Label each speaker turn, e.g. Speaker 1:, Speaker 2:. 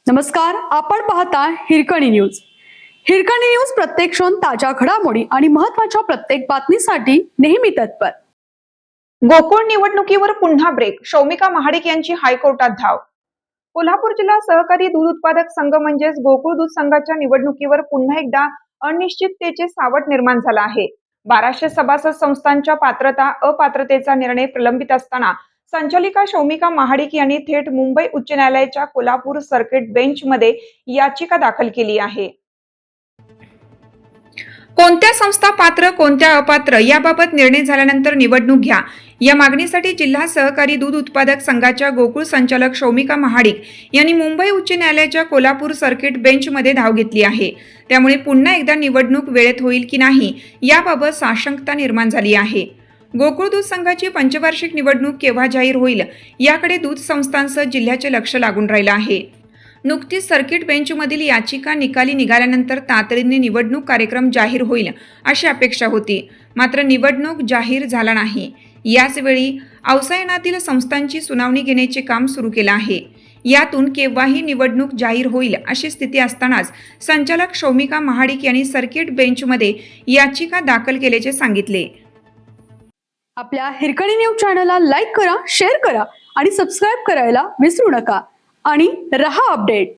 Speaker 1: नमस्कार, आपण पाहता हिरकणी न्यूज. हिरकणी न्यूज प्रत्येक क्षण ताज्या घडामोडी आणि महत्त्वाच्या प्रत्येक बातमीसाठी नेहमी तत्पर.
Speaker 2: गोकुळ निवडणुकीवर पुन्हा ब्रेक. शौमिका महाडिक यांची हायकोर्टात धाव. कोल्हापूर जिल्हा सहकारी दूध उत्पादक संघ म्हणजेच गोकुळ दूध संघाच्या निवडणुकीवर पुन्हा एकदा अनिश्चिततेचे सावट निर्माण झाला आहे. 1200 सभासद संस्थांच्या पात्रता अपात्रतेचा निर्णय प्रलंबित असताना संचालिका शौमिका महाडिक यांनी थेट मुंबई उच्च न्यायालयाच्या कोल्हापूर सर्किट बेंचमध्ये याचिका दाखल केली आहे. कोणत्या संस्था पात्र कोणत्या अपात्र याबाबत निर्णय झाल्यानंतर निवडणूक घ्या या मागणीसाठी जिल्हा सहकारी दूध उत्पादक संघाच्या गोकुळ संचालक शौमिका महाडिक यांनी मुंबई उच्च न्यायालयाच्या कोल्हापूर सर्किट बेंचमध्ये धाव घेतली आहे. त्यामुळे पुन्हा एकदा निवडणूक वेळेत होईल की नाही याबाबत साशंकता निर्माण झाली आहे. गोकुळ दूध संघाची पंचवार्षिक निवडणूक केव्हा जाहीर होईल याकडे दूध संस्थांसह जिल्ह्याचे लक्ष लागून राहिलं आहे. नुकतीच सर्किट बेंचमधील याचिका निकाली निघाल्यानंतर तातडीने निवडणूक कार्यक्रम जाहीर होईल अशी अपेक्षा होती. मात्र निवडणूक जाहीर झाला नाही. याचवेळी अवसायनातील संस्थांची सुनावणी घेण्याचे काम सुरू केलं आहे. यातून केव्हाही निवडणूक जाहीर होईल अशी स्थिती असतानाच संचालक शौमिका महाडिक यांनी सर्किट बेंचमध्ये याचिका दाखल केल्याचे सांगितले.
Speaker 1: आपल्या हिरकणी न्यूज चॅनलला लाईक करा, शेअर करा आणि सबस्क्राईब करायला विसरू नका आणि रहा अपडेट.